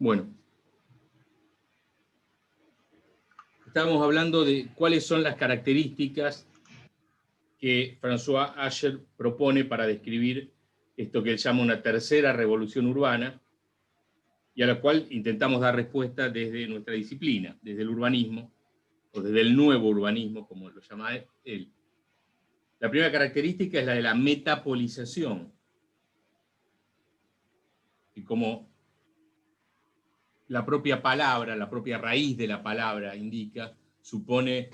Bueno, estábamos hablando de cuáles son las características que François Asher propone para describir esto que él llama una tercera revolución urbana, y a la cual intentamos dar respuesta desde nuestra disciplina, desde el urbanismo, o desde el nuevo urbanismo, como lo llama él. La primera característica es la de la metapolización, y como la propia palabra, la propia raíz de la palabra indica, supone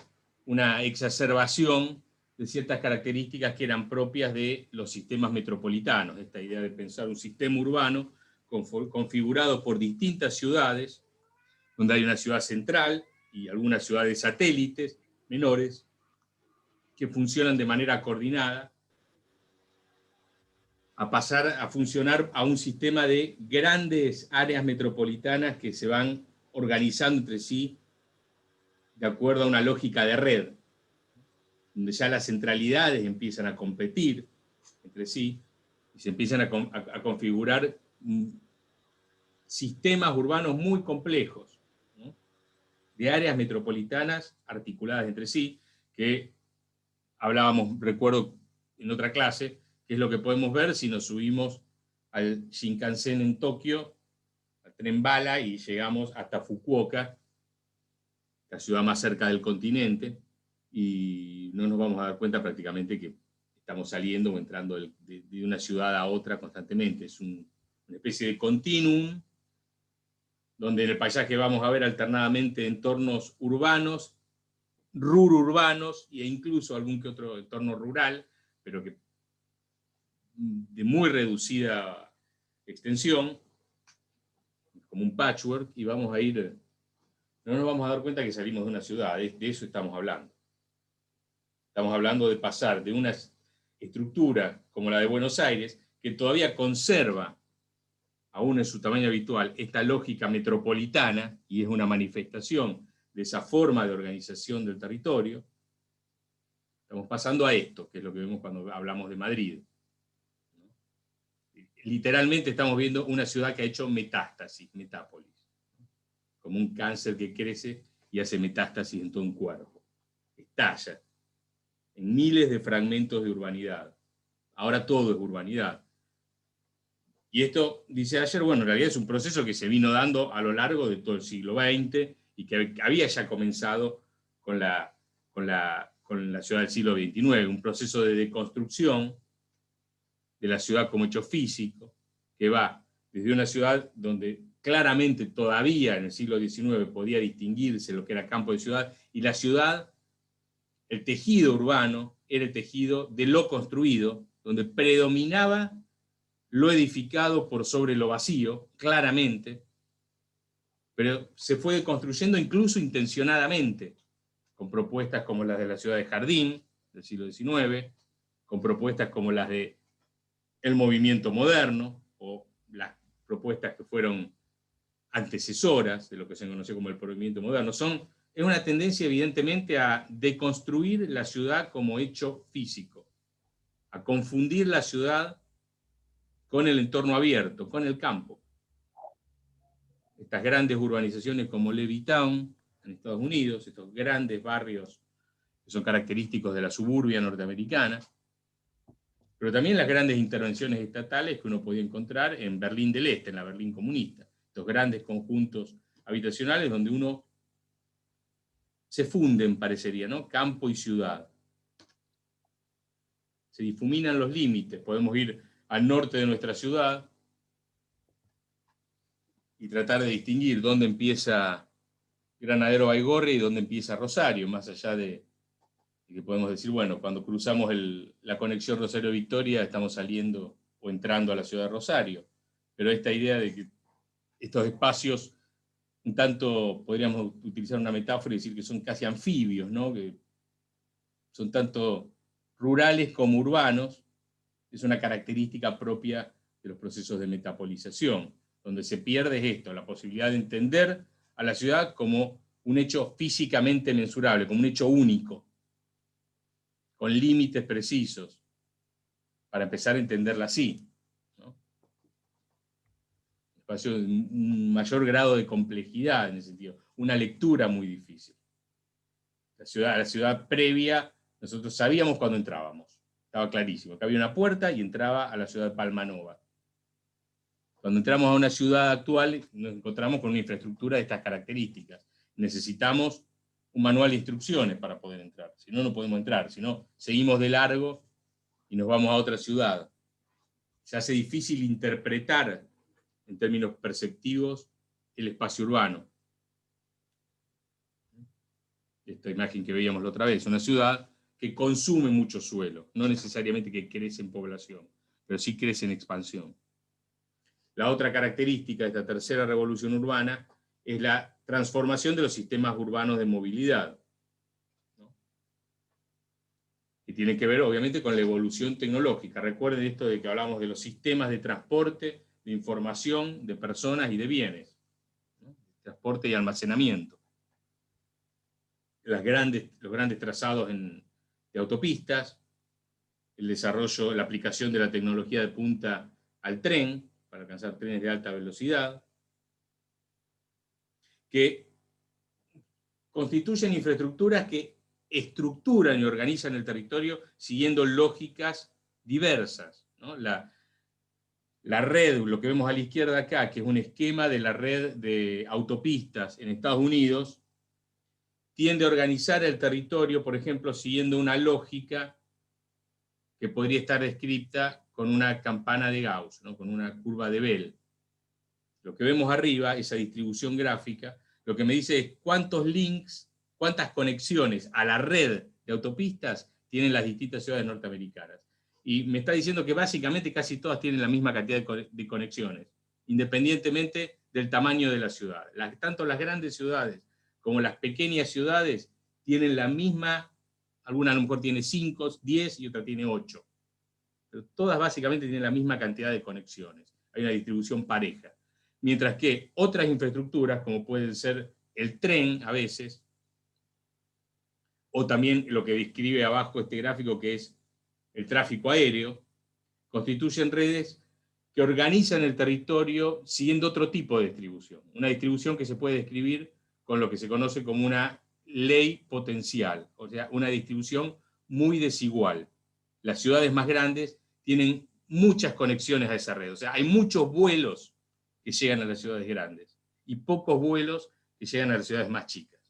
una exacerbación de ciertas características que eran propias de los sistemas metropolitanos, esta idea de pensar un sistema urbano configurado por distintas ciudades, donde hay una ciudad central y algunas ciudades satélites menores que funcionan de manera coordinada, a pasar a funcionar a un sistema de grandes áreas metropolitanas que se van organizando entre sí de acuerdo a una lógica de red, donde ya las centralidades empiezan a competir entre sí y se empiezan a configurar sistemas urbanos muy complejos, ¿no?, de áreas metropolitanas articuladas entre sí, que hablábamos, recuerdo, en otra clase, que es lo que podemos ver si nos subimos al Shinkansen en Tokio, al tren bala, y llegamos hasta Fukuoka, la ciudad más cerca del continente, y no nos vamos a dar cuenta prácticamente que estamos saliendo o entrando de una ciudad a otra constantemente. Es una especie de continuum, donde en el paisaje vamos a ver alternadamente entornos urbanos, rururbanos e incluso algún que otro entorno rural, pero que de muy reducida extensión, como un patchwork, y vamos a ir, no nos vamos a dar cuenta que salimos de una ciudad, de eso estamos hablando. Estamos hablando de pasar de una estructura como la de Buenos Aires, que todavía conserva, aún en su tamaño habitual, esta lógica metropolitana, y es una manifestación de esa forma de organización del territorio. Estamos pasando a esto, que es lo que vemos cuando hablamos de Madrid. Literalmente estamos viendo una ciudad que ha hecho metástasis, metápolis, como un cáncer que crece y hace metástasis en todo un cuerpo. Estalla en miles de fragmentos de urbanidad. Ahora todo es urbanidad. Y esto, dice Asher, bueno, en realidad es un proceso que se vino dando a lo largo de todo el siglo XX y que había ya comenzado con la ciudad del siglo XXIX, un proceso de deconstrucción de la ciudad como hecho físico, que va desde una ciudad donde claramente todavía en el siglo XIX podía distinguirse lo que era campo de ciudad, y la ciudad, el tejido urbano, era el tejido de lo construido, donde predominaba lo edificado por sobre lo vacío, claramente, pero se fue construyendo incluso intencionadamente, con propuestas como las de la ciudad de Jardín, del siglo XIX, con propuestas como las de el movimiento moderno, o las propuestas que fueron antecesoras de lo que se conoció como el movimiento moderno. Es una tendencia evidentemente a deconstruir la ciudad como hecho físico, a confundir la ciudad con el entorno abierto, con el campo. Estas grandes urbanizaciones como Levittown en Estados Unidos, estos grandes barrios que son característicos de la suburbia norteamericana, pero también las grandes intervenciones estatales que uno podía encontrar en Berlín del Este, en la Berlín comunista, estos grandes conjuntos habitacionales donde uno se funden, parecería, ¿no?, campo y ciudad. Se difuminan los límites, podemos ir al norte de nuestra ciudad y tratar de distinguir dónde empieza Granadero Baigorria y dónde empieza Rosario, más allá de que podemos decir, bueno, cuando cruzamos la conexión Rosario-Victoria estamos saliendo o entrando a la ciudad de Rosario. Pero esta idea de que estos espacios, un tanto, podríamos utilizar una metáfora y decir que son casi anfibios, ¿no?, que son tanto rurales como urbanos, es una característica propia de los procesos de metapolización, donde se pierde esto, la posibilidad de entender a la ciudad como un hecho físicamente mensurable, como un hecho único, con límites precisos, para empezar a entenderla así, ¿no? espacio de un mayor grado de complejidad en ese sentido, una lectura muy difícil. La ciudad previa, nosotros sabíamos cuando entrábamos, estaba clarísimo, que había una puerta y entraba a la ciudad de Palmanova. Cuando entramos a una ciudad actual, nos encontramos con una infraestructura de estas características. Necesitamos un manual de instrucciones para poder entrar, si no, no podemos entrar, si no, seguimos de largo y nos vamos a otra ciudad. Se hace difícil interpretar en términos perceptivos el espacio urbano. Esta imagen que veíamos la otra vez, una ciudad que consume mucho suelo, no necesariamente que crece en población, pero sí crece en expansión. La otra característica de esta tercera revolución urbana es la transformación de los sistemas urbanos de movilidad, ¿no? Que tiene que ver obviamente con la evolución tecnológica. Recuerden esto de que hablamos de los sistemas de transporte, de información, de personas y de bienes, ¿no? Transporte y almacenamiento. Los grandes trazados de autopistas, el desarrollo, la aplicación de la tecnología de punta al tren, para alcanzar trenes de alta velocidad, que constituyen infraestructuras que estructuran y organizan el territorio siguiendo lógicas diversas, ¿no? La red, lo que vemos a la izquierda acá, que es un esquema de la red de autopistas en Estados Unidos, tiende a organizar el territorio, por ejemplo, siguiendo una lógica que podría estar descrita con una campana de Gauss, ¿no? Con una curva de Bell. Lo que vemos arriba, esa distribución gráfica, lo que me dice es cuántos links, cuántas conexiones a la red de autopistas tienen las distintas ciudades norteamericanas. Y me está diciendo que básicamente casi todas tienen la misma cantidad de conexiones, independientemente del tamaño de la ciudad. Tanto las grandes ciudades como las pequeñas ciudades tienen la misma, alguna a lo mejor tiene 5, 10 y otra tiene 8. Pero todas básicamente tienen la misma cantidad de conexiones. Hay una distribución pareja. Mientras que otras infraestructuras, como pueden ser el tren a veces, o también lo que describe abajo este gráfico, que es el tráfico aéreo, constituyen redes que organizan el territorio siguiendo otro tipo de distribución. Una distribución que se puede describir con lo que se conoce como una ley potencial, o sea, una distribución muy desigual. Las ciudades más grandes tienen muchas conexiones a esa red, o sea, hay muchos vuelos que llegan a las ciudades grandes y pocos vuelos que llegan a las ciudades más chicas.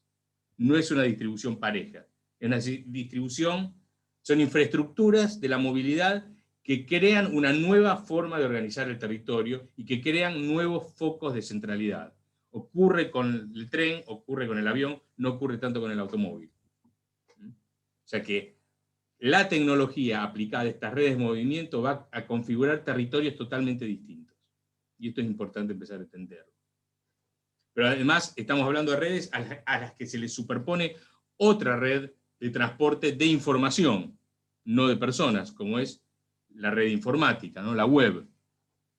No es una distribución pareja, es una distribución, son infraestructuras de la movilidad que crean una nueva forma de organizar el territorio y que crean nuevos focos de centralidad. Ocurre con el tren, ocurre con el avión, no ocurre tanto con el automóvil. O sea que la tecnología aplicada a estas redes de movimiento va a configurar territorios totalmente distintos. Y esto es importante empezar a entenderlo. Pero además estamos hablando de redes a las que se les superpone otra red de transporte de información, no de personas, como es la red informática, ¿no? La web.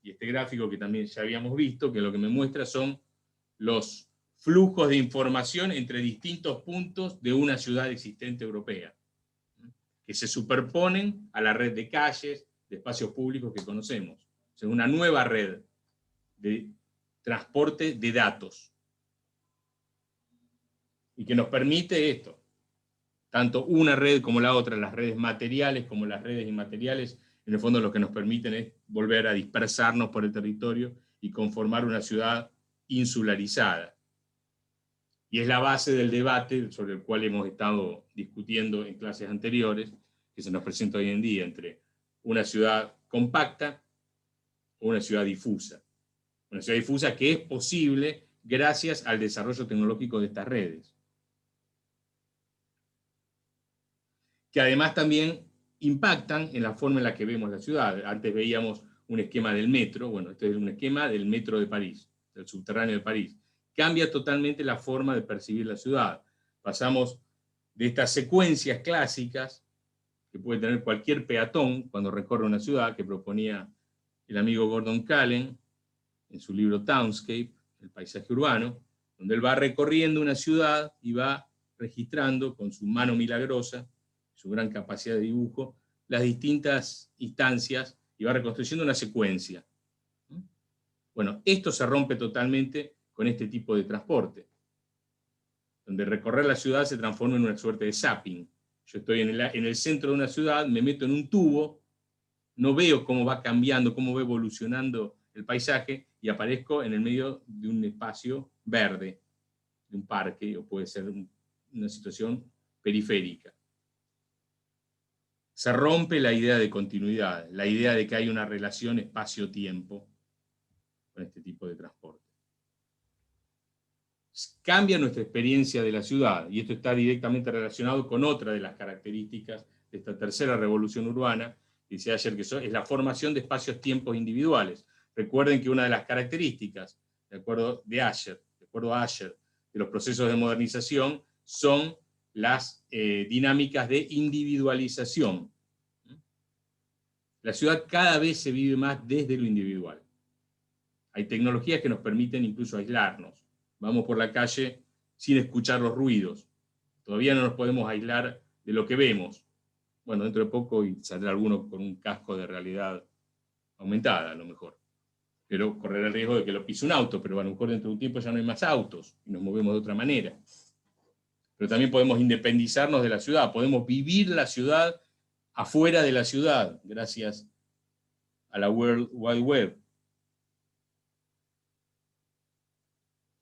Y este gráfico que también ya habíamos visto, que lo que me muestra son los flujos de información entre distintos puntos de una ciudad existente europea, que se superponen a la red de calles, de espacios públicos que conocemos. O sea, una nueva red de transporte de datos. Y que nos permite esto, tanto una red como la otra, las redes materiales como las redes inmateriales, en el fondo lo que nos permiten es volver a dispersarnos por el territorio y conformar una ciudad insularizada. Y es la base del debate sobre el cual hemos estado discutiendo en clases anteriores, que se nos presenta hoy en día entre una ciudad compacta o una ciudad difusa. Una ciudad difusa que es posible gracias al desarrollo tecnológico de estas redes. Que además también impactan en la forma en la que vemos la ciudad. Antes veíamos un esquema del metro, bueno, este es un esquema del metro de París, del subterráneo de París. Cambia totalmente la forma de percibir la ciudad. Pasamos de estas secuencias clásicas que puede tener cualquier peatón cuando recorre una ciudad, que proponía el amigo Gordon Cullen en su libro Townscape, el paisaje urbano, donde él va recorriendo una ciudad y va registrando con su mano milagrosa, su gran capacidad de dibujo, las distintas instancias y va reconstruyendo una secuencia. Bueno, esto se rompe totalmente con este tipo de transporte, donde recorrer la ciudad se transforma en una suerte de zapping. Yo estoy en el centro de una ciudad, me meto en un tubo, no veo cómo va cambiando, cómo va evolucionando el paisaje, y aparezco en el medio de un espacio verde, de un parque, o puede ser una situación periférica. Se rompe la idea de continuidad, la idea de que hay una relación espacio-tiempo con este tipo de transporte. Cambia nuestra experiencia de la ciudad, y esto está directamente relacionado con otra de las características de esta tercera revolución urbana, dice Asher, que es la formación de espacios-tiempos individuales. Recuerden que una de las características, de acuerdo a Asher, de los procesos de modernización son las dinámicas de individualización. La ciudad cada vez se vive más desde lo individual. Hay tecnologías que nos permiten incluso aislarnos. Vamos por la calle sin escuchar los ruidos. Todavía no nos podemos aislar de lo que vemos. Bueno, dentro de poco saldrá alguno con un casco de realidad aumentada, a lo mejor. Pero correr el riesgo de que lo pise un auto, pero a lo mejor dentro de un tiempo ya no hay más autos y nos movemos de otra manera. Pero también podemos independizarnos de la ciudad, podemos vivir la ciudad afuera de la ciudad, gracias a la World Wide Web.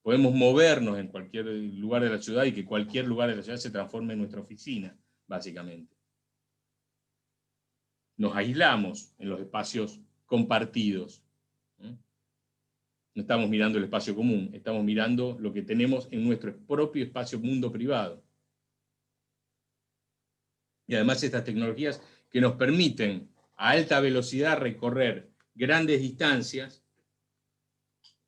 Podemos movernos en cualquier lugar de la ciudad y que cualquier lugar de la ciudad se transforme en nuestra oficina, básicamente. Nos aislamos en los espacios compartidos. No estamos mirando el espacio común, estamos mirando lo que tenemos en nuestro propio espacio mundo privado. Y además estas tecnologías que nos permiten a alta velocidad recorrer grandes distancias,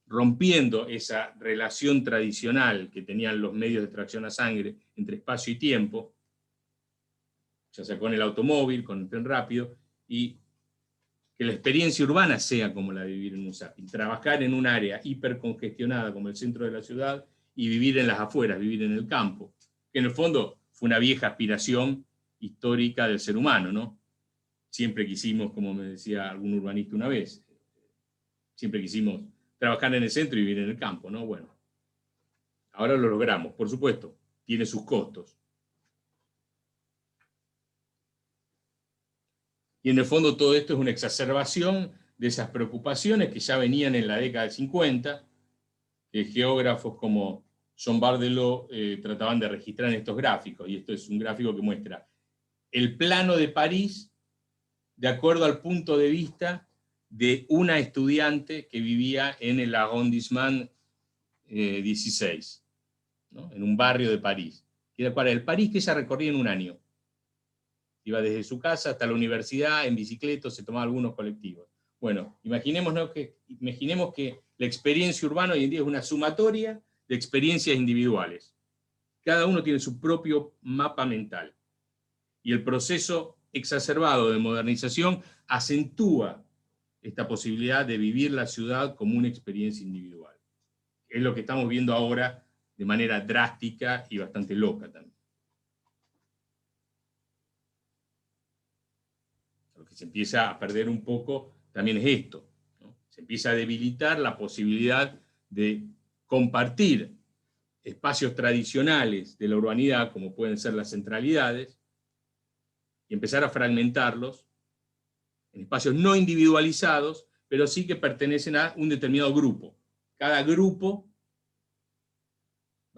rompiendo esa relación tradicional que tenían los medios de tracción a sangre entre espacio y tiempo, ya sea con el automóvil, con el tren rápido, y que la experiencia urbana sea como la de vivir en un zapping. Trabajar en un área hipercongestionada como el centro de la ciudad y vivir en las afueras, vivir en el campo, que en el fondo fue una vieja aspiración histórica del ser humano, ¿no? Siempre quisimos, como me decía algún urbanista una vez, siempre quisimos trabajar en el centro y vivir en el campo, ¿no? Bueno, ahora lo logramos, por supuesto, tiene sus costos. Y en el fondo todo esto es una exacerbación de esas preocupaciones que ya venían en la década del 50, que geógrafos como John Bardelow trataban de registrar en estos gráficos, y esto es un gráfico que muestra el plano de París de acuerdo al punto de vista de una estudiante que vivía en el arrondissement 16, ¿no? En un barrio de París, que era para el París que ella recorría en un año. Iba desde su casa hasta la universidad, en bicicleta, se tomaba algunos colectivos. Bueno, imaginemos que la experiencia urbana hoy en día es una sumatoria de experiencias individuales. Cada uno tiene su propio mapa mental. Y el proceso exacerbado de modernización acentúa esta posibilidad de vivir la ciudad como una experiencia individual. Es lo que estamos viendo ahora de manera drástica y bastante loca también. Lo que se empieza a perder un poco también es esto, ¿no? Se empieza a debilitar la posibilidad de compartir espacios tradicionales de la urbanidad, como pueden ser las centralidades, y empezar a fragmentarlos en espacios no individualizados, pero sí que pertenecen a un determinado grupo. Cada grupo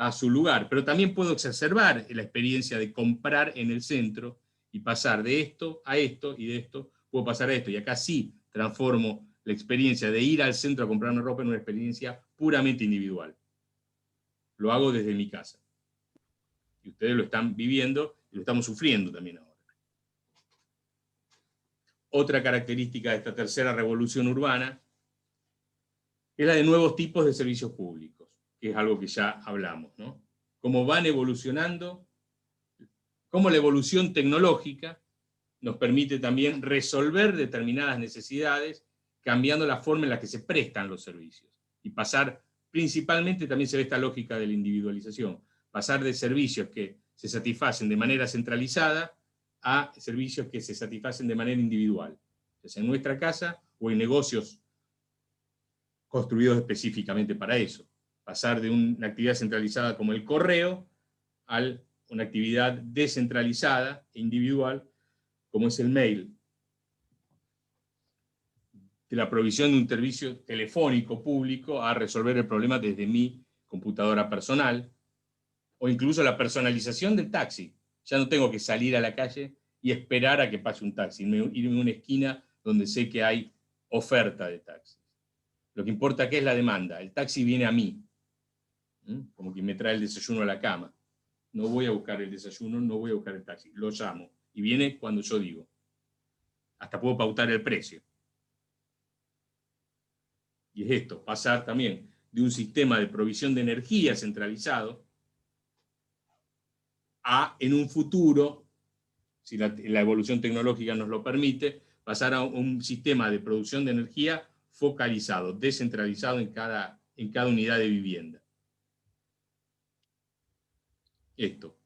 va a su lugar, pero también puedo exacerbar la experiencia de comprar en el centro y pasar de esto a esto, y de esto puedo pasar a esto, y acá sí transformo la experiencia de ir al centro a comprar una ropa en una experiencia puramente individual. Lo hago desde mi casa. Y ustedes lo están viviendo y lo estamos sufriendo también ahora. Otra característica de esta tercera revolución urbana es la de nuevos tipos de servicios públicos, que es algo que ya hablamos, ¿no? Cómo van evolucionando, cómo la evolución tecnológica nos permite también resolver determinadas necesidades, cambiando la forma en la que se prestan los servicios. Y pasar, principalmente también se ve esta lógica de la individualización, pasar de servicios que se satisfacen de manera centralizada a servicios que se satisfacen de manera individual, ya sea en nuestra casa o en negocios construidos específicamente para eso. Pasar de una actividad centralizada como el correo a una actividad descentralizada e individual como es el mail. De la provisión de un servicio telefónico público a resolver el problema desde mi computadora personal, o incluso la personalización del taxi. Ya no tengo que salir a la calle y esperar a que pase un taxi, irme a una esquina donde sé que hay oferta de taxis. Lo que importa que es la demanda. El taxi viene a mí, como quien me trae el desayuno a la cama. No voy a buscar el desayuno, no voy a buscar el taxi, lo llamo. Y viene cuando yo digo. Hasta puedo pautar el precio. Y es esto, pasar también de un sistema de provisión de energía centralizado a, en un futuro, si la evolución tecnológica nos lo permite, pasar a un sistema de producción de energía focalizado, descentralizado en cada unidad de vivienda. Esto,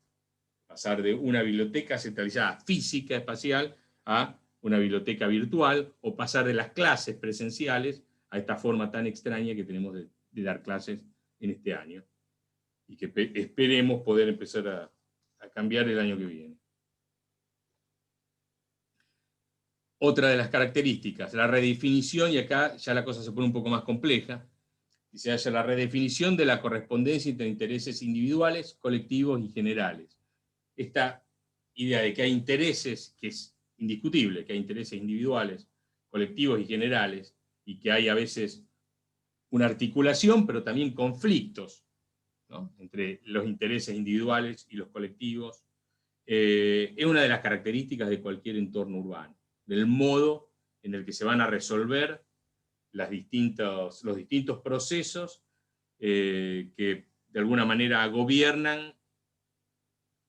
pasar de una biblioteca centralizada física, espacial, a una biblioteca virtual, o pasar de las clases presenciales a esta forma tan extraña que tenemos de dar clases en este año, y que esperemos poder empezar a cambiar el año que viene. Otra de las características, la redefinición, y acá ya la cosa se pone un poco más compleja, y se halla la redefinición de la correspondencia entre intereses individuales, colectivos y generales. Esta idea de que hay intereses, que es indiscutible, que hay intereses individuales, colectivos y generales, y que hay a veces una articulación, pero también conflictos, ¿no?, entre los intereses individuales y los colectivos, es una de las características de cualquier entorno urbano, del modo en el que se van a resolver los distintos procesos que de alguna manera gobiernan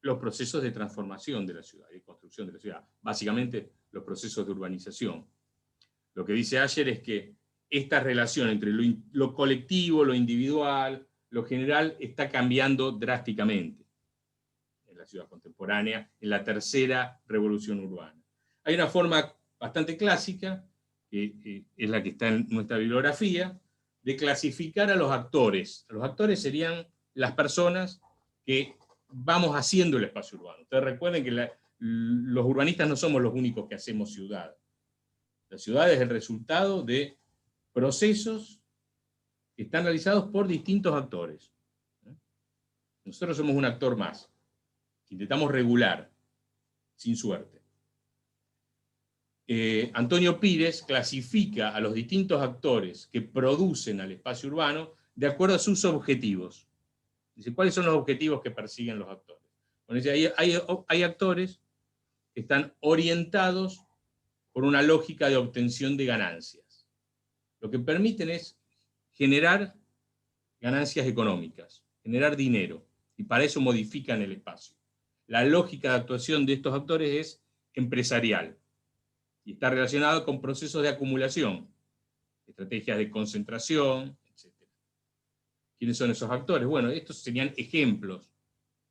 los procesos de transformación de la ciudad, de construcción de la ciudad, básicamente los procesos de urbanización. Lo que dice Asher es que esta relación entre lo colectivo, lo individual, lo general, está cambiando drásticamente en la ciudad contemporánea, en la tercera revolución urbana. Hay una forma bastante clásica, que es la que está en nuestra bibliografía, de clasificar a los actores. Los actores serían las personas que vamos haciendo el espacio urbano. Ustedes recuerden que los urbanistas no somos los únicos que hacemos ciudad. La ciudad es el resultado de procesos que están realizados por distintos actores. Nosotros somos un actor más, que intentamos regular, sin suerte. Antonio Pires clasifica a los distintos actores que producen al espacio urbano de acuerdo a sus objetivos. Dice, ¿cuáles son los objetivos que persiguen los actores? Bueno, dice, hay actores que están orientados por una lógica de obtención de ganancias. Lo que permiten es generar ganancias económicas, generar dinero, y para eso modifican el espacio. La lógica de actuación de estos actores es empresarial, y está relacionado con procesos de acumulación, estrategias de concentración, etc. ¿Quiénes son esos actores? Bueno, estos serían ejemplos.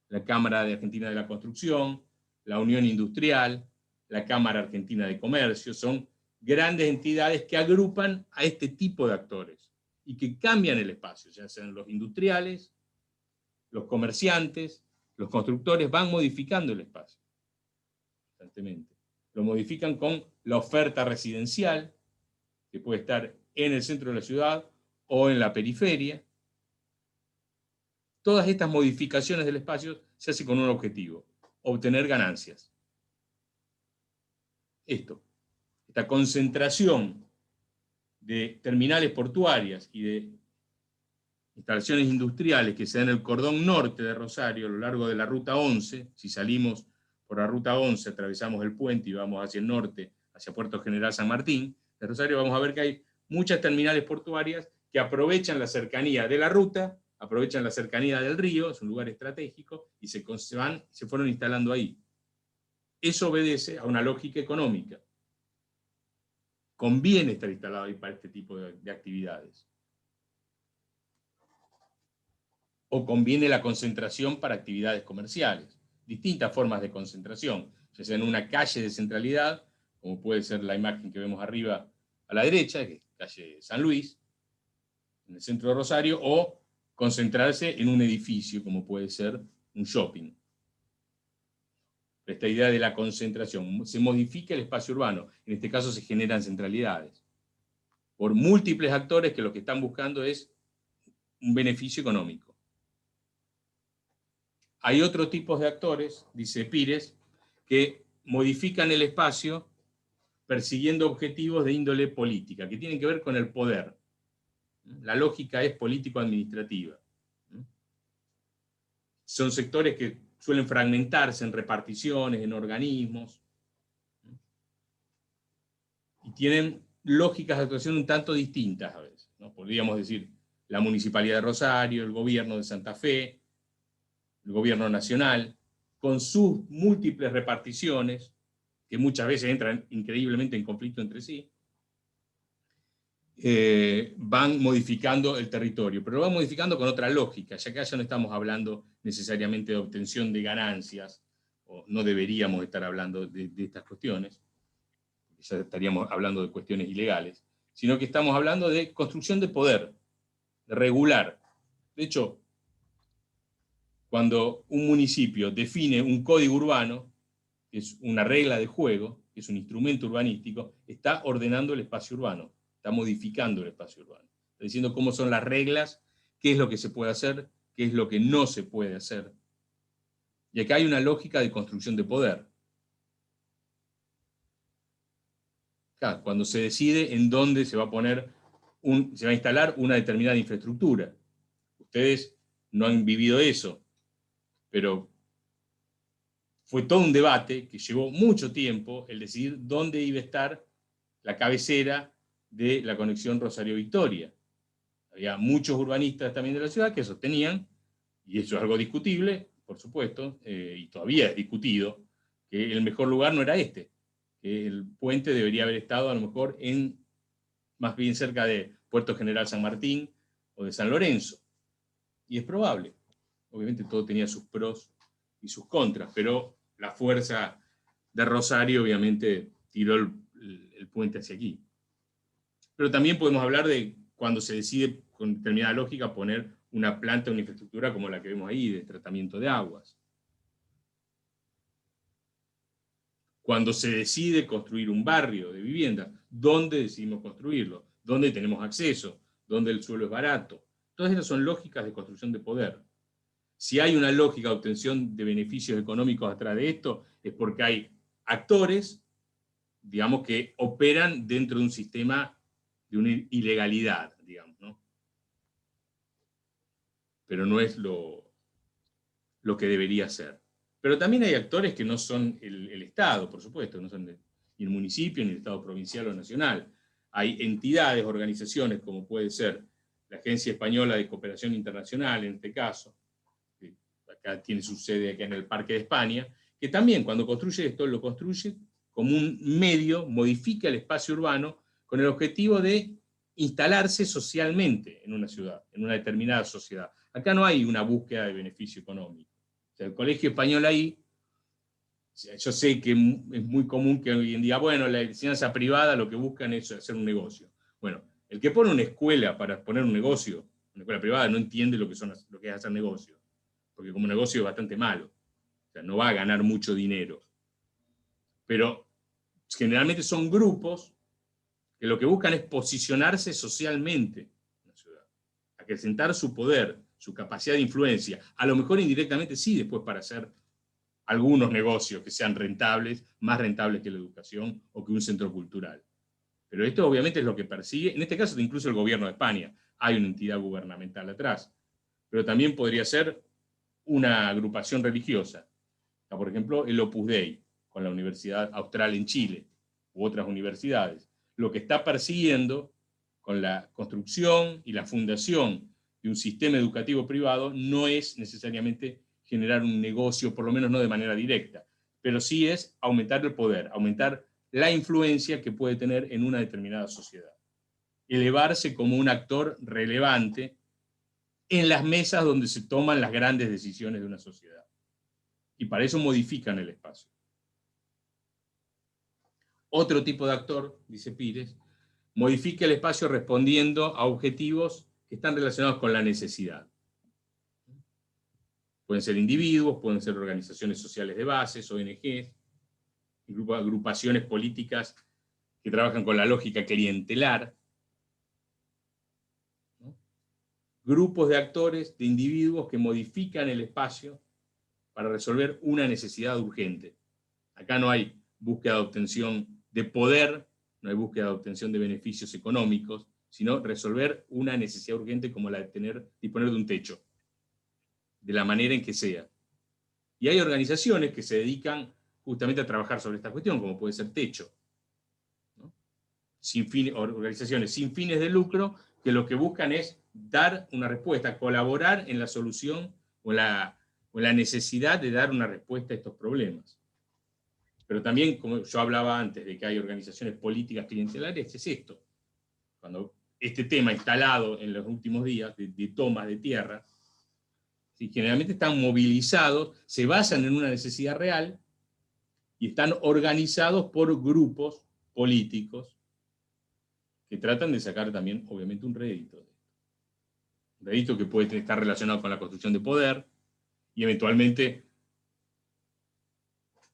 La Cámara de Argentina de la Construcción, la Unión Industrial, la Cámara Argentina de Comercio, son grandes entidades que agrupan a este tipo de actores y que cambian el espacio, ya sean los industriales, los comerciantes, los constructores, van modificando el espacio constantemente. Lo modifican con la oferta residencial, que puede estar en el centro de la ciudad o en la periferia. Todas estas modificaciones del espacio se hacen con un objetivo: obtener ganancias. Esta concentración de terminales portuarias y de instalaciones industriales que se dan en el cordón norte de Rosario, a lo largo de la Ruta 11, si salimos por la Ruta 11, atravesamos el puente y vamos hacia el norte, hacia Puerto General San Martín, de Rosario, vamos a ver que hay muchas terminales portuarias que aprovechan la cercanía de la ruta, aprovechan la cercanía del río, es un lugar estratégico, y se fueron instalando ahí. Eso obedece a una lógica económica. Conviene estar instalado ahí para este tipo de actividades. O conviene la concentración para actividades comerciales. Distintas formas de concentración, ya sea en una calle de centralidad, como puede ser la imagen que vemos arriba a la derecha, que es calle San Luis, en el centro de Rosario, o concentrarse en un edificio, como puede ser un shopping. Esta idea de la concentración. Se modifica el espacio urbano. En este caso se generan centralidades por múltiples actores que lo que están buscando es un beneficio económico. Hay otros tipos de actores, dice Pires, que modifican el espacio persiguiendo objetivos de índole política, que tienen que ver con el poder. La lógica es político-administrativa. Son sectores que suelen fragmentarse en reparticiones, en organismos, y tienen lógicas de actuación un tanto distintas a veces, ¿no? Podríamos decir la Municipalidad de Rosario, el gobierno de Santa Fe, el gobierno nacional, con sus múltiples reparticiones, que muchas veces entran increíblemente en conflicto entre sí, van modificando el territorio, pero lo van modificando con otra lógica, ya que ya no estamos hablando necesariamente de obtención de ganancias, o no deberíamos estar hablando de estas cuestiones, porque ya estaríamos hablando de cuestiones ilegales, sino que estamos hablando de construcción de poder, de regular. De hecho, cuando un municipio define un código urbano, que es una regla de juego, que es un instrumento urbanístico, está ordenando el espacio urbano, está modificando el espacio urbano. Está diciendo cómo son las reglas, qué es lo que se puede hacer, qué es lo que no se puede hacer. Y acá hay una lógica de construcción de poder. Acá, cuando se decide en dónde se va a poner, se va a instalar una determinada infraestructura. Ustedes no han vivido eso, pero fue todo un debate que llevó mucho tiempo el decidir dónde iba a estar la cabecera de la conexión Rosario-Victoria. Había muchos urbanistas también de la ciudad que sostenían, y eso es algo discutible, por supuesto, y todavía es discutido, que el mejor lugar no era este, que el puente debería haber estado a lo mejor más bien cerca de Puerto General San Martín o de San Lorenzo. Y es probable. Obviamente todo tenía sus pros y sus contras, pero la fuerza de Rosario obviamente tiró el puente hacia aquí. Pero también podemos hablar de cuando se decide con determinada lógica poner una planta, una infraestructura como la que vemos ahí, de tratamiento de aguas. Cuando se decide construir un barrio de vivienda, ¿dónde decidimos construirlo? ¿Dónde tenemos acceso? ¿Dónde el suelo es barato? Todas esas son lógicas de construcción de poder. Si hay una lógica de obtención de beneficios económicos atrás de esto, es porque hay actores, digamos, que operan dentro de un sistema de una ilegalidad, digamos, ¿no? Pero no es lo que debería ser. Pero también hay actores que no son el Estado, por supuesto, no son ni el municipio, ni el Estado provincial o nacional. Hay entidades, organizaciones, como puede ser la Agencia Española de Cooperación Internacional, en este caso, que acá tiene su sede acá en el Parque de España, que también cuando construye esto, lo construye como un medio, modifica el espacio urbano con el objetivo de instalarse socialmente en una ciudad, en una determinada sociedad. Acá no hay una búsqueda de beneficio económico. O sea, el Colegio Español ahí, yo sé que es muy común que hoy en día, bueno, la enseñanza privada lo que buscan es hacer un negocio. Bueno, el que pone una escuela para poner un negocio, una escuela privada, no entiende lo que es hacer negocio, porque como negocio es bastante malo. O sea, no va a ganar mucho dinero. Pero generalmente son grupos que lo que buscan es posicionarse socialmente en la ciudad, acrecentar su poder, su capacidad de influencia, a lo mejor indirectamente sí después para hacer algunos negocios que sean rentables, más rentables que la educación o que un centro cultural. Pero esto obviamente es lo que persigue, en este caso incluso el gobierno de España, hay una entidad gubernamental atrás, pero también podría ser una agrupación religiosa, por ejemplo el Opus Dei, con la Universidad Austral en Chile, u otras universidades. Lo que está persiguiendo con la construcción y la fundación de un sistema educativo privado no es necesariamente generar un negocio, por lo menos no de manera directa, pero sí es aumentar el poder, aumentar la influencia que puede tener en una determinada sociedad. Elevarse como un actor relevante en las mesas donde se toman las grandes decisiones de una sociedad. Y para eso modifican el espacio. Otro tipo de actor, dice Pires, modifica el espacio respondiendo a objetivos que están relacionados con la necesidad. Pueden ser individuos, pueden ser organizaciones sociales de bases, ONGs, agrupaciones políticas que trabajan con la lógica clientelar, ¿no? Grupos de actores, de individuos que modifican el espacio para resolver una necesidad urgente. Acá no hay búsqueda de obtención de poder, no hay búsqueda de obtención de beneficios económicos, sino resolver una necesidad urgente como la de disponer de un techo, de la manera en que sea. Y hay organizaciones que se dedican justamente a trabajar sobre esta cuestión, como puede ser Techo, ¿no? Organizaciones sin fines de lucro que lo que buscan es dar una respuesta, colaborar en la solución o la necesidad de dar una respuesta a estos problemas. Pero también, como yo hablaba antes, de que hay organizaciones políticas clientelares, es esto. Cuando este tema instalado en los últimos días, de tomas de tierra, ¿sí? Generalmente están movilizados, se basan en una necesidad real, y están organizados por grupos políticos que tratan de sacar también, obviamente, un rédito. Un rédito que puede estar relacionado con la construcción de poder, y eventualmente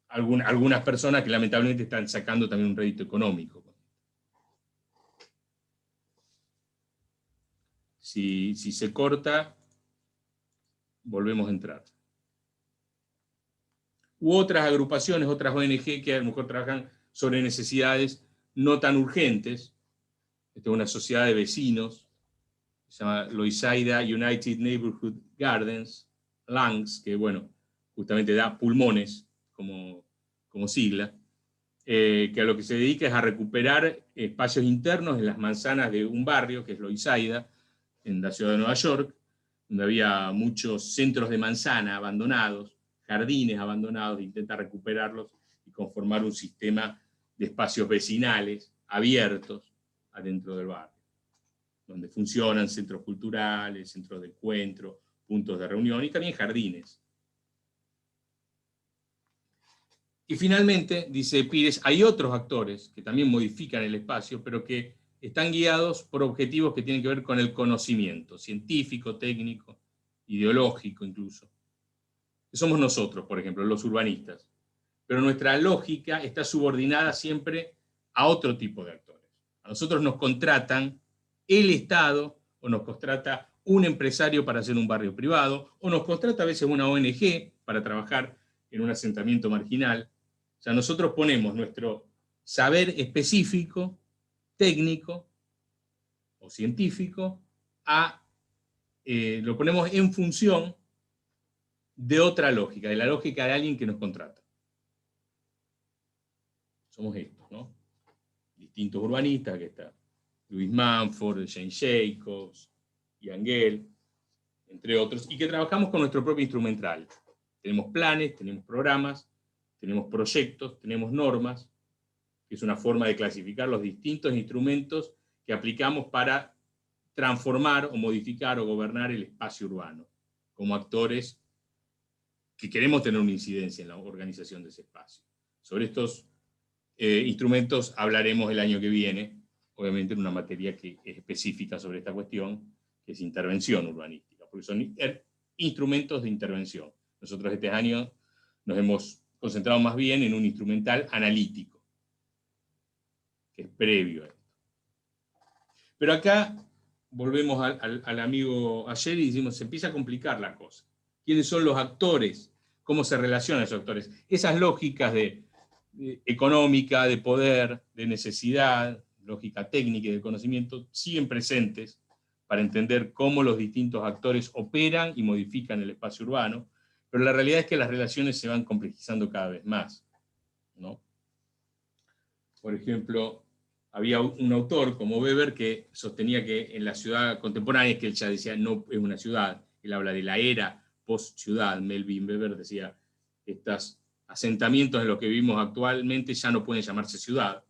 algunas personas que lamentablemente están sacando también un rédito económico. Si se corta, volvemos a entrar. U otras agrupaciones, otras ONG que a lo mejor trabajan sobre necesidades no tan urgentes. Esta es una sociedad de vecinos, se llama Loisaida United Neighborhood Gardens, LUNGS, que bueno, justamente da pulmones como sigla, que a lo que se dedica es a recuperar espacios internos en las manzanas de un barrio, que es Loisaida, en la ciudad de Nueva York, donde había muchos centros de manzana abandonados, jardines abandonados, intenta recuperarlos y conformar un sistema de espacios vecinales abiertos adentro del barrio, donde funcionan centros culturales, centros de encuentro, puntos de reunión y también jardines. Y finalmente, dice Pires, hay otros actores que también modifican el espacio, pero que están guiados por objetivos que tienen que ver con el conocimiento, científico, técnico, ideológico incluso. Somos nosotros, por ejemplo, los urbanistas. Pero nuestra lógica está subordinada siempre a otro tipo de actores. A nosotros nos contratan el Estado, o nos contrata un empresario para hacer un barrio privado, o nos contrata a veces una ONG para trabajar en un asentamiento marginal. O sea, nosotros ponemos nuestro saber específico, técnico o científico, lo ponemos en función de otra lógica, de la lógica de alguien que nos contrata. Somos estos, ¿no? Distintos urbanistas, que está Luis Manford, Jane Jacobs, Ian Gell, entre otros, y que trabajamos con nuestro propio instrumental. Tenemos planes, tenemos programas, tenemos proyectos, tenemos normas, que es una forma de clasificar los distintos instrumentos que aplicamos para transformar o modificar o gobernar el espacio urbano, como actores que queremos tener una incidencia en la organización de ese espacio. Sobre estos instrumentos hablaremos el año que viene, obviamente en una materia que es específica sobre esta cuestión, que es intervención urbanística, porque son instrumentos de intervención. Nosotros este año nos hemos concentrado más bien en un instrumental analítico, que es previo a esto. Pero acá volvemos al amigo ayer y decimos, se empieza a complicar la cosa. ¿Quiénes son los actores? ¿Cómo se relacionan esos actores? Esas lógicas económica, de poder, de necesidad, lógica técnica y de conocimiento, siguen presentes para entender cómo los distintos actores operan y modifican el espacio urbano, pero la realidad es que las relaciones se van complejizando cada vez más, ¿no? Por ejemplo, había un autor como Weber que sostenía que en la ciudad contemporánea, que él ya decía no es una ciudad, él habla de la era post-ciudad. Melvin Weber decía, estos asentamientos en los que vivimos actualmente ya no pueden llamarse ciudad.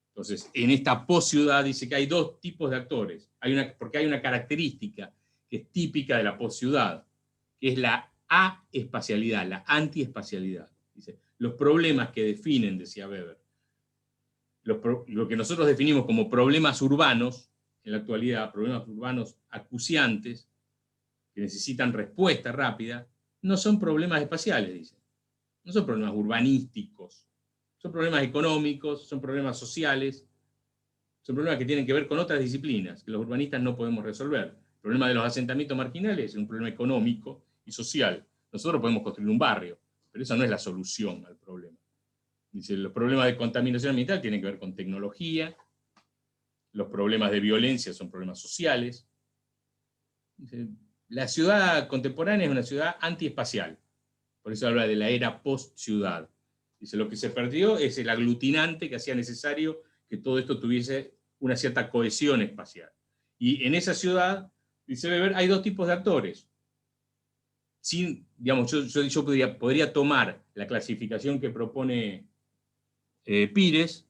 Entonces, en esta post-ciudad dice que hay dos tipos de actores, porque hay una característica que es típica de la post-ciudad, que es la aespacialidad, la antiespacialidad. Dice, los problemas que definen, decía Weber, lo que nosotros definimos como problemas urbanos, en la actualidad, problemas urbanos acuciantes, que necesitan respuesta rápida, no son problemas espaciales, dicen. No son problemas urbanísticos, son problemas económicos, son problemas sociales, son problemas que tienen que ver con otras disciplinas, que los urbanistas no podemos resolver. El problema de los asentamientos marginales es un problema económico y social. Nosotros podemos construir un barrio, pero esa no es la solución al problema. Dice, los problemas de contaminación ambiental tienen que ver con tecnología, los problemas de violencia son problemas sociales. Dice, la ciudad contemporánea es una ciudad antiespacial, por eso habla de la era post-ciudad. Dice, lo que se perdió es el aglutinante que hacía necesario que todo esto tuviese una cierta cohesión espacial. Y en esa ciudad, dice Weber, hay dos tipos de actores. Sin, digamos, yo podría tomar la clasificación que propone Pires,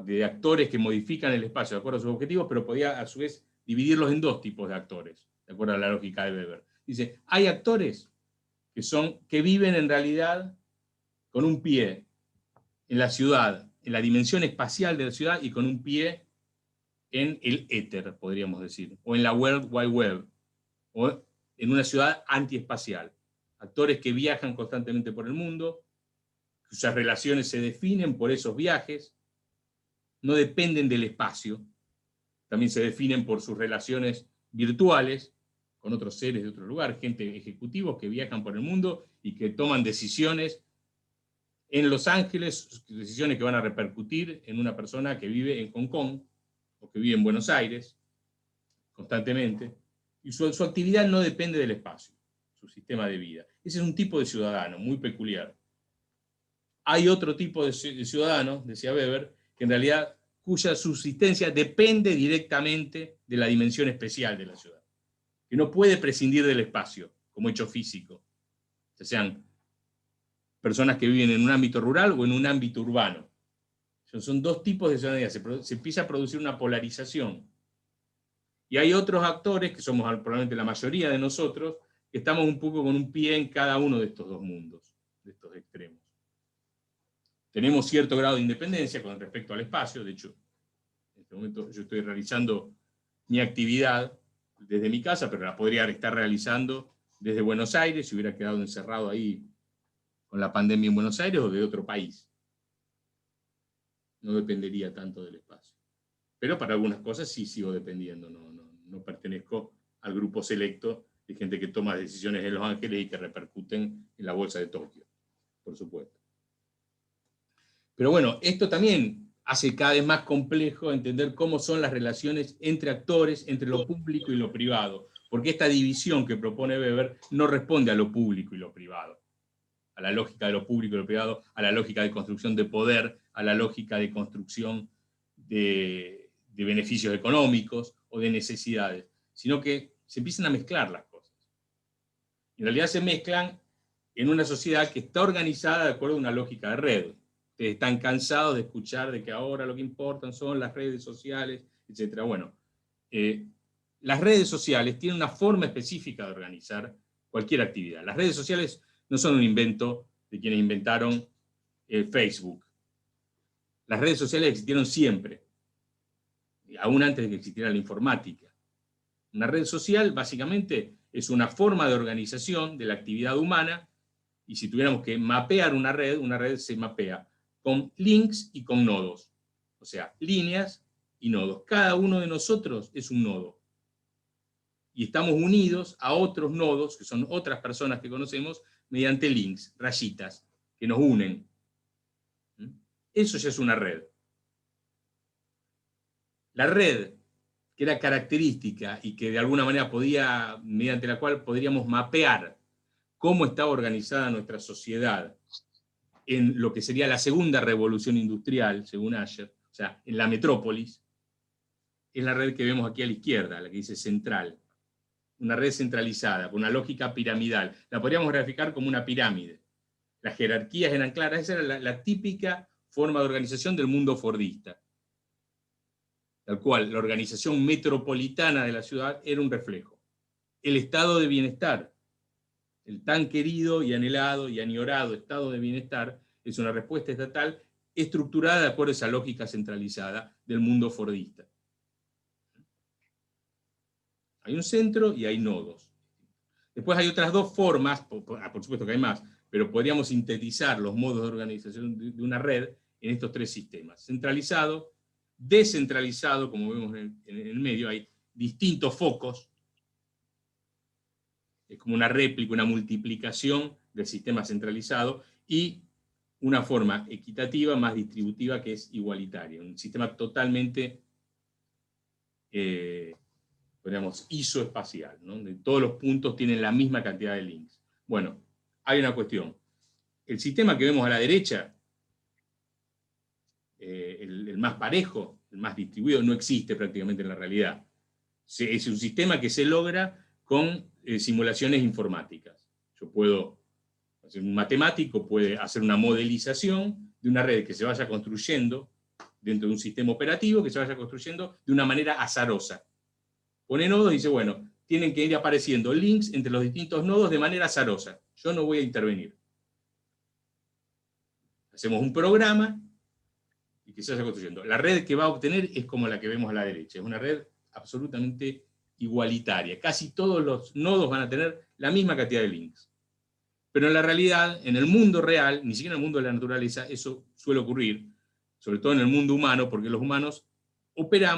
de actores que modifican el espacio de acuerdo a sus objetivos, pero podía a su vez dividirlos en dos tipos de actores, de acuerdo a la lógica de Weber. Dice, hay actores que viven en realidad con un pie en la ciudad, en la dimensión espacial de la ciudad, y con un pie en el éter, podríamos decir, o en la World Wide Web, o en una ciudad antiespacial. Actores que viajan constantemente por el mundo, cuyas relaciones se definen por esos viajes, no dependen del espacio, también se definen por sus relaciones virtuales con otros seres de otro lugar, gente ejecutivos que viajan por el mundo y que toman decisiones en Los Ángeles, decisiones que van a repercutir en una persona que vive en Hong Kong o que vive en Buenos Aires constantemente, y su actividad no depende del espacio, su sistema de vida. Ese es un tipo de ciudadano muy peculiar. Hay otro tipo de ciudadano, decía Weber, que en realidad cuya subsistencia depende directamente de la dimensión especial de la ciudad, que no puede prescindir del espacio como hecho físico, ya sean personas que viven en un ámbito rural o en un ámbito urbano. Son dos tipos de ciudadanía, se empieza a producir una polarización. Y hay otros actores, que somos probablemente la mayoría de nosotros, que estamos un poco con un pie en cada uno de estos dos mundos, de estos extremos. Tenemos cierto grado de independencia con respecto al espacio, de hecho, en este momento yo estoy realizando mi actividad desde mi casa, pero la podría estar realizando desde Buenos Aires, si hubiera quedado encerrado ahí con la pandemia en Buenos Aires, o de otro país. No dependería tanto del espacio. Pero para algunas cosas sí sigo dependiendo, no pertenezco al grupo selecto de gente que toma decisiones en Los Ángeles y que repercuten en la bolsa de Tokio, por supuesto. Pero bueno, esto también hace cada vez más complejo entender cómo son las relaciones entre actores, entre lo público y lo privado, porque esta división que propone Weber no responde a lo público y lo privado, a la lógica de lo público y lo privado, a la lógica de construcción de poder, a la lógica de construcción de beneficios económicos o de necesidades, sino que se empiezan a mezclar las cosas. En realidad se mezclan en una sociedad que está organizada de acuerdo a una lógica de red. Ustedes están cansados de escuchar de que ahora lo que importan son las redes sociales, etc. Bueno, las redes sociales tienen una forma específica de organizar cualquier actividad. Las redes sociales no son un invento de quienes inventaron Facebook. Las redes sociales existieron siempre, aún antes de que existiera la informática. Una red social básicamente es una forma de organización de la actividad humana, y si tuviéramos que mapear una red se mapea con links y con nodos, o sea, líneas y nodos. Cada uno de nosotros es un nodo, y estamos unidos a otros nodos, que son otras personas que conocemos, mediante links, rayitas, que nos unen. Eso ya es una red. La red, que era característica y que de alguna manera mediante la cual podríamos mapear cómo estaba organizada nuestra sociedad en lo que sería la segunda revolución industrial, según Asher, o sea, en la metrópolis, es la red que vemos aquí a la izquierda, la que dice central. Una red centralizada, con una lógica piramidal. La podríamos graficar como una pirámide. Las jerarquías eran claras, esa era la típica forma de organización del mundo fordista. Tal cual, la organización metropolitana de la ciudad era un reflejo. El estado de bienestar, el tan querido y anhelado y añorado estado de bienestar, es una respuesta estatal estructurada de acuerdo a esa lógica centralizada del mundo fordista. Hay un centro y hay nodos. Después hay otras dos formas, por supuesto que hay más, pero podríamos sintetizar los modos de organización de una red en estos tres sistemas. Centralizado, descentralizado, como vemos en el medio, hay distintos focos. Es como una réplica, una multiplicación del sistema centralizado, y una forma equitativa, más distributiva, que es igualitaria. Un sistema totalmente, podríamos, isoespacial, ¿no? Donde todos los puntos tienen la misma cantidad de links. Bueno, hay una cuestión. El sistema que vemos a la derecha, el más parejo, el más distribuido, no existe prácticamente en la realidad. Es un sistema que se logra con simulaciones informáticas. Yo puedo, un matemático puede hacer una modelización de una red que se vaya construyendo dentro de un sistema operativo, que se vaya construyendo de una manera azarosa. Pone nodos y dice, bueno, tienen que ir apareciendo links entre los distintos nodos de manera azarosa. Yo no voy a intervenir. Hacemos un programa y que se vaya construyendo. La red que va a obtener es como la que vemos a la derecha. Es una red absolutamente igualitaria. Casi todos los nodos van a tener la misma cantidad de links. Pero en la realidad, en el mundo real, ni siquiera en el mundo de la naturaleza, eso suele ocurrir, sobre todo en el mundo humano, porque los humanos operamos